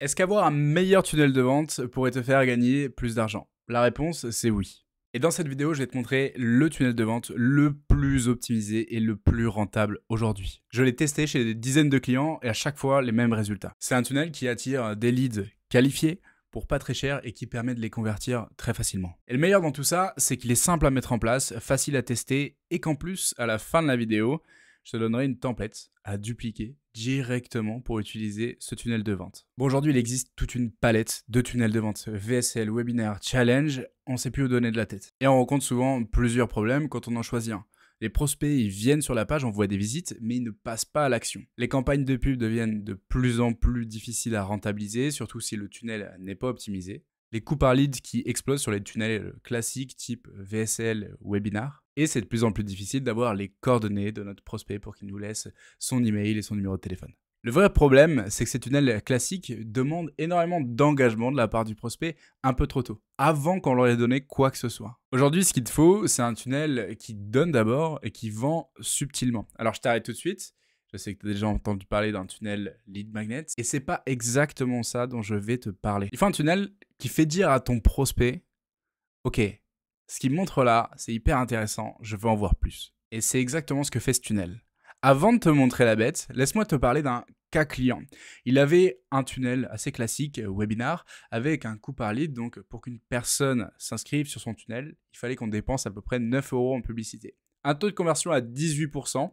Est-ce qu'avoir un meilleur tunnel de vente pourrait te faire gagner plus d'argent? La réponse, c'est oui. Et dans cette vidéo, je vais te montrer le tunnel de vente le plus optimisé et le plus rentable aujourd'hui. Je l'ai testé chez des dizaines de clients et à chaque fois, les mêmes résultats. C'est un tunnel qui attire des leads qualifiés pour pas très cher et qui permet de les convertir très facilement. Et le meilleur dans tout ça, c'est qu'il est simple à mettre en place, facile à tester et qu'en plus, à la fin de la vidéo, je te donnerai une template à dupliquer directement pour utiliser ce tunnel de vente. Bon, aujourd'hui, il existe toute une palette de tunnels de vente. VSL, Webinar, Challenge, on ne sait plus où donner de la tête. Et on rencontre souvent plusieurs problèmes quand on en choisit un. Les prospects, ils viennent sur la page, on voit des visites, mais ils ne passent pas à l'action. Les campagnes de pub deviennent de plus en plus difficiles à rentabiliser, surtout si le tunnel n'est pas optimisé. Les coûts par lead qui explosent sur les tunnels classiques type VSL, Webinar. Et c'est de plus en plus difficile d'avoir les coordonnées de notre prospect pour qu'il nous laisse son email et son numéro de téléphone. Le vrai problème, c'est que ces tunnels classiques demandent énormément d'engagement de la part du prospect un peu trop tôt, avant qu'on leur ait donné quoi que ce soit. Aujourd'hui, ce qu'il te faut, c'est un tunnel qui donne d'abord et qui vend subtilement. Alors, je t'arrête tout de suite. Je sais que tu as déjà entendu parler d'un tunnel lead magnet et c'est pas exactement ça dont je vais te parler. Il faut un tunnel qui fait dire à ton prospect, ok, ce qu'il me montre là, c'est hyper intéressant, je veux en voir plus. Et c'est exactement ce que fait ce tunnel. Avant de te montrer la bête, laisse-moi te parler d'un cas client. Il avait un tunnel assez classique, webinar, avec un coût par lead. Donc, pour qu'une personne s'inscrive sur son tunnel, il fallait qu'on dépense à peu près 9 € en publicité. Un taux de conversion à 18%.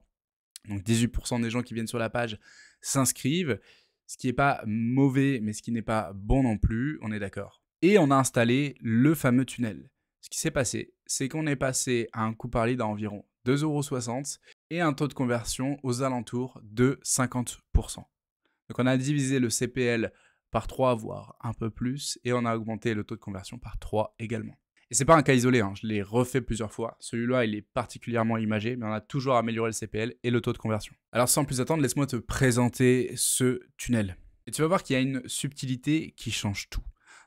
Donc, 18% des gens qui viennent sur la page s'inscrivent. Ce qui n'est pas mauvais, mais ce qui n'est pas bon non plus, on est d'accord. Et on a installé le fameux tunnel. Ce qui s'est passé, c'est qu'on est passé à un coût par lead à environ 2,60 € et un taux de conversion aux alentours de 50%. Donc on a divisé le CPL par 3, voire un peu plus, et on a augmenté le taux de conversion par 3 également. Et c'est pas un cas isolé, hein, je l'ai refait plusieurs fois. Celui-là, il est particulièrement imagé, mais on a toujours amélioré le CPL et le taux de conversion. Alors sans plus attendre, laisse-moi te présenter ce tunnel. Et tu vas voir qu'il y a une subtilité qui change tout.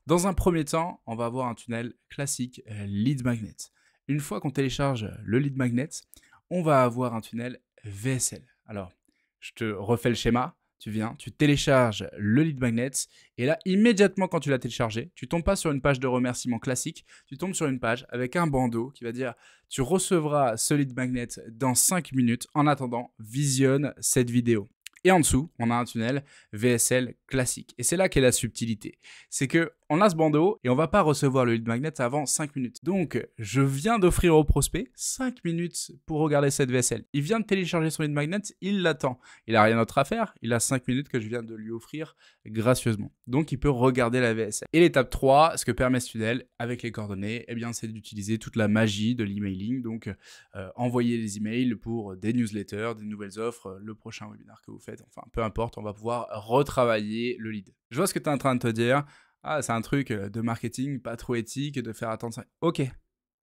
Dans un premier temps, on va avoir un tunnel classique lead magnet. Une fois qu'on télécharge le lead magnet, on va avoir un tunnel VSL. Alors, je te refais le schéma. Tu viens, tu télécharges le lead magnet et là, immédiatement quand tu l'as téléchargé, tu tombes pas sur une page de remerciement classique, tu tombes sur une page avec un bandeau qui va dire « Tu recevras ce lead magnet dans 5 minutes. En attendant, visionne cette vidéo. » Et en dessous, on a un tunnel VSL classique. Et c'est là qu'est la subtilité. C'est qu'on a ce bandeau et on ne va pas recevoir le lead magnet avant 5 minutes. Donc, je viens d'offrir au prospect 5 minutes pour regarder cette VSL. Il vient de télécharger son lead magnet, il l'attend. Il n'a rien d'autre à faire, il a 5 minutes que je viens de lui offrir gracieusement. Donc, il peut regarder la VSL. Et l'étape 3, ce que permet ce tunnel avec les coordonnées, eh bien, c'est d'utiliser toute la magie de l'emailing. Donc, envoyer des emails pour des newsletters, des nouvelles offres, le prochain webinaire que vous faites. Enfin, peu importe, on va pouvoir retravailler le lead. Je vois ce que tu es en train de te dire. Ah, c'est un truc de marketing pas trop éthique de faire attendre ça. Ok,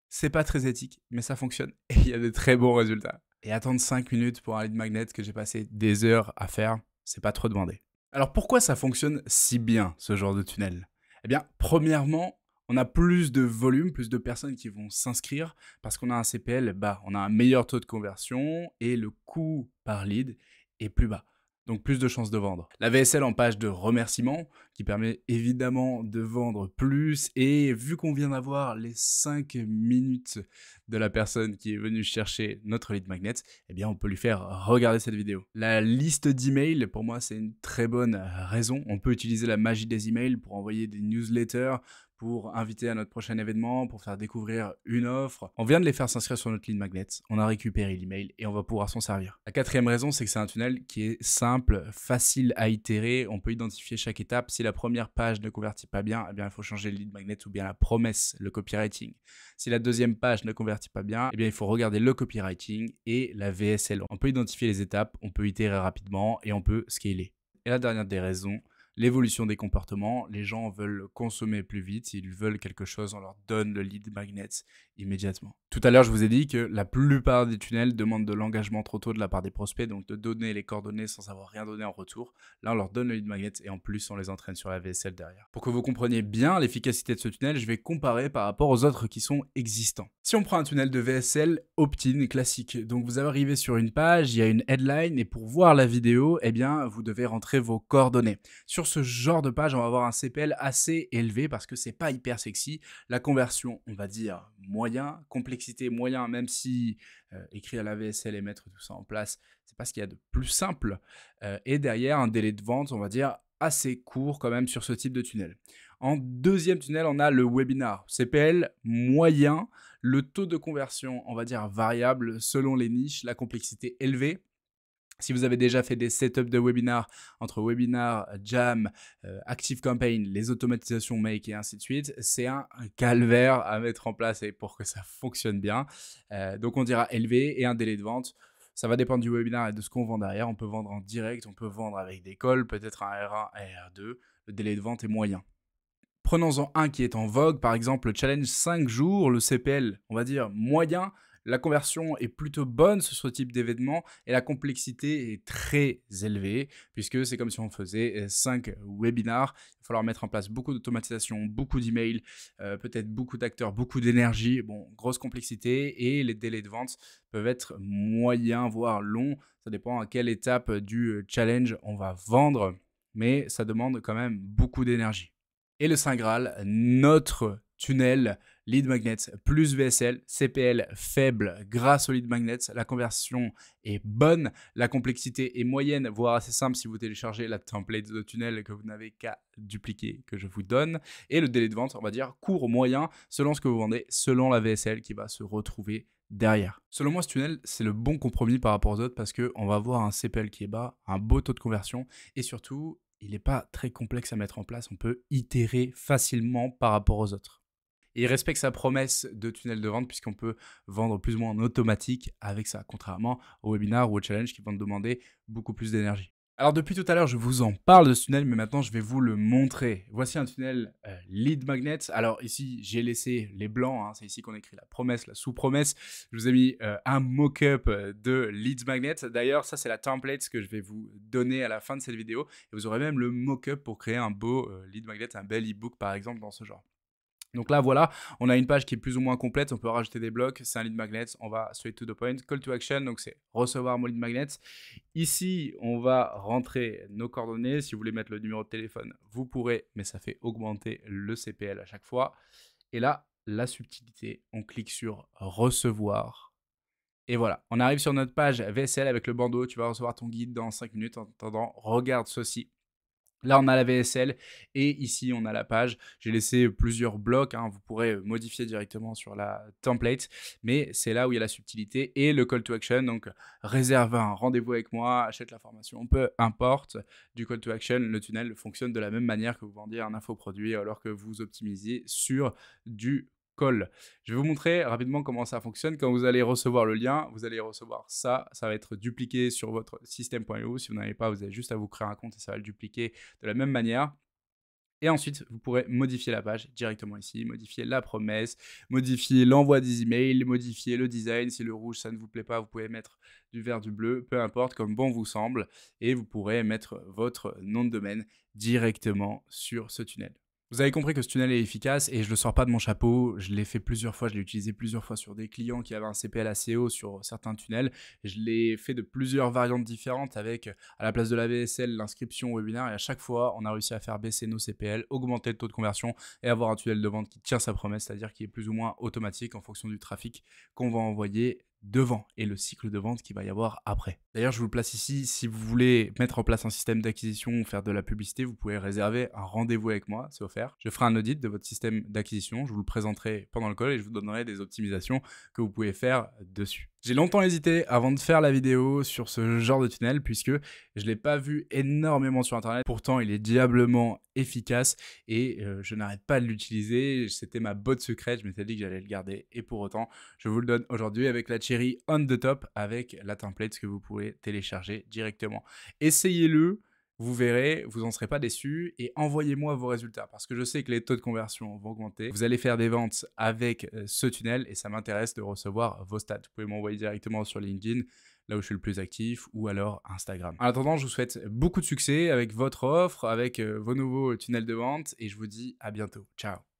c'est pas très éthique, mais ça fonctionne et il y a de très bons résultats. Et attendre 5 minutes pour un lead magnet que j'ai passé des heures à faire, c'est pas trop demandé. Alors pourquoi ça fonctionne si bien, ce genre de tunnel? Eh bien, premièrement, on a plus de volume, plus de personnes qui vont s'inscrire parce qu'on a un CPL bas, on a un meilleur taux de conversion et le coût par lead est plus bas. Donc plus de chances de vendre. La VSL en page de remerciement qui permet évidemment de vendre plus et vu qu'on vient d'avoir les 5 minutes de la personne qui est venue chercher notre lead magnet, eh bien on peut lui faire regarder cette vidéo. La liste d'emails, pour moi c'est une très bonne raison. On peut utiliser la magie des emails pour envoyer des newsletters, pour inviter à notre prochain événement, pour faire découvrir une offre. On vient de les faire s'inscrire sur notre lead magnet, on a récupéré l'email et on va pouvoir s'en servir. La quatrième raison, c'est que c'est un tunnel qui est simple, facile à itérer, on peut identifier chaque étape. Si la première page ne convertit pas bien, eh bien il faut changer le lead magnet ou bien la promesse, le copywriting. Si la deuxième page ne convertit pas bien, eh bien il faut regarder le copywriting et la VSL. On peut identifier les étapes, on peut itérer rapidement et on peut scaler. Et la dernière des raisons, l'évolution des comportements. Les gens veulent consommer plus vite, ils veulent quelque chose, on leur donne le lead magnet immédiatement. Tout à l'heure, je vous ai dit que la plupart des tunnels demandent de l'engagement trop tôt de la part des prospects, donc de donner les coordonnées sans avoir rien donné en retour. Là, on leur donne le lead magnet et en plus, on les entraîne sur la VSL derrière. Pour que vous compreniez bien l'efficacité de ce tunnel, je vais comparer par rapport aux autres qui sont existants. Si on prend un tunnel de VSL opt-in classique, donc vous arrivez sur une page, il y a une headline et pour voir la vidéo, eh bien, vous devez rentrer vos coordonnées. Sur Sur ce genre de page, on va avoir un CPL assez élevé parce que c'est pas hyper sexy. La conversion, on va dire moyen, complexité moyen, même si écrire la VSL et mettre tout ça en place, c'est pas ce qu'il y a de plus simple. Et derrière, un délai de vente, on va dire assez court quand même sur ce type de tunnel. En deuxième tunnel, on a le webinar. CPL moyen, le taux de conversion, on va dire variable selon les niches, la complexité élevée. Si vous avez déjà fait des setups de webinars entre webinar, jam, active campaign, les automatisations make et ainsi de suite, c'est un calvaire à mettre en place et pour que ça fonctionne bien. Donc on dira élevé et un délai de vente. Ça va dépendre du webinar et de ce qu'on vend derrière. On peut vendre en direct, on peut vendre avec des calls, peut-être un R1 et R2. Le délai de vente est moyen. Prenons-en un qui est en vogue, par exemple le challenge 5 jours, le CPL, on va dire moyen. La conversion est plutôt bonne sur ce type d'événement et la complexité est très élevée puisque c'est comme si on faisait 5 webinars. Il va falloir mettre en place beaucoup d'automatisation, beaucoup d'emails, peut-être beaucoup d'acteurs, beaucoup d'énergie. Bon, grosse complexité et les délais de vente peuvent être moyens, voire longs. Ça dépend à quelle étape du challenge on va vendre, mais ça demande quand même beaucoup d'énergie. Et le Saint Graal, notre tunnel lead magnet plus VSL, CPL faible grâce au lead magnet. La conversion est bonne, la complexité est moyenne, voire assez simple si vous téléchargez la template de tunnel que vous n'avez qu'à dupliquer, que je vous donne. Et le délai de vente, on va dire court, moyen, selon ce que vous vendez, selon la VSL qui va se retrouver derrière. Selon moi, ce tunnel, c'est le bon compromis par rapport aux autres parce qu'on va avoir un CPL qui est bas, un beau taux de conversion et surtout, il n'est pas très complexe à mettre en place. On peut itérer facilement par rapport aux autres. Et il respecte sa promesse de tunnel de vente puisqu'on peut vendre plus ou moins en automatique avec ça, contrairement au webinar ou au challenge qui vont demander beaucoup plus d'énergie. Alors depuis tout à l'heure, je vous en parle de ce tunnel, mais maintenant je vais vous le montrer. Voici un tunnel lead magnet. Alors ici, j'ai laissé les blancs, hein, c'est ici qu'on écrit la promesse, la sous-promesse. Je vous ai mis un mock-up de lead magnet. D'ailleurs, ça c'est la template que je vais vous donner à la fin de cette vidéo. Et vous aurez même le mock-up pour créer un beau lead magnet, un bel e-book par exemple dans ce genre. Donc là, voilà, on a une page qui est plus ou moins complète. On peut rajouter des blocs. C'est un lead magnet. On va straight to the point. Call to action, donc c'est recevoir mon lead magnet. Ici, on va rentrer nos coordonnées. Si vous voulez mettre le numéro de téléphone, vous pourrez, mais ça fait augmenter le CPL à chaque fois. Et là, la subtilité, on clique sur recevoir. Et voilà, on arrive sur notre page VSL avec le bandeau. Tu vas recevoir ton guide dans 5 minutes. En attendant, regarde ceci. Là, on a la VSL et ici, on a la page. J'ai laissé plusieurs blocs. Vous pourrez modifier directement sur la template, mais c'est là où il y a la subtilité et le call to action. Donc, réserve un rendez-vous avec moi, achète la formation, peu importe. Du call to action, le tunnel fonctionne de la même manière que vous vendiez un infoproduit alors que vous optimisiez sur du call. Je vais vous montrer rapidement comment ça fonctionne. Quand vous allez recevoir le lien, vous allez recevoir ça. Ça va être dupliqué sur votre système.io. Si vous n'avez pas, vous avez juste à vous créer un compte et ça va le dupliquer de la même manière. Et ensuite, vous pourrez modifier la page directement ici, modifier la promesse, modifier l'envoi des emails, modifier le design. Si le rouge, ça ne vous plaît pas, vous pouvez mettre du vert, du bleu, peu importe, comme bon vous semble. Et vous pourrez mettre votre nom de domaine directement sur ce tunnel. Vous avez compris que ce tunnel est efficace et je ne le sors pas de mon chapeau, je l'ai fait plusieurs fois, je l'ai utilisé plusieurs fois sur des clients qui avaient un CPL assez haut sur certains tunnels. Je l'ai fait de plusieurs variantes différentes avec à la place de la VSL l'inscription au webinaire et à chaque fois on a réussi à faire baisser nos CPL, augmenter le taux de conversion et avoir un tunnel de vente qui tient sa promesse, c'est-à-dire qui est plus ou moins automatique en fonction du trafic qu'on va envoyer devant et le cycle de vente qu'il va y avoir après. D'ailleurs, je vous le place ici, si vous voulez mettre en place un système d'acquisition ou faire de la publicité, vous pouvez réserver un rendez-vous avec moi, c'est offert. Je ferai un audit de votre système d'acquisition, je vous le présenterai pendant le call et je vous donnerai des optimisations que vous pouvez faire dessus. J'ai longtemps hésité avant de faire la vidéo sur ce genre de tunnel puisque je ne l'ai pas vu énormément sur internet. Pourtant, il est diablement efficace et je n'arrête pas de l'utiliser. C'était ma botte secrète, je m'étais dit que j'allais le garder et pour autant, je vous le donne aujourd'hui avec la cherry on the top avec la template que vous pouvez télécharger directement. Essayez-le. Vous verrez, vous n'en serez pas déçus et envoyez-moi vos résultats parce que je sais que les taux de conversion vont augmenter. Vous allez faire des ventes avec ce tunnel et ça m'intéresse de recevoir vos stats. Vous pouvez m'envoyer directement sur LinkedIn, là où je suis le plus actif, ou alors Instagram. En attendant, je vous souhaite beaucoup de succès avec votre offre, avec vos nouveaux tunnels de vente et je vous dis à bientôt. Ciao!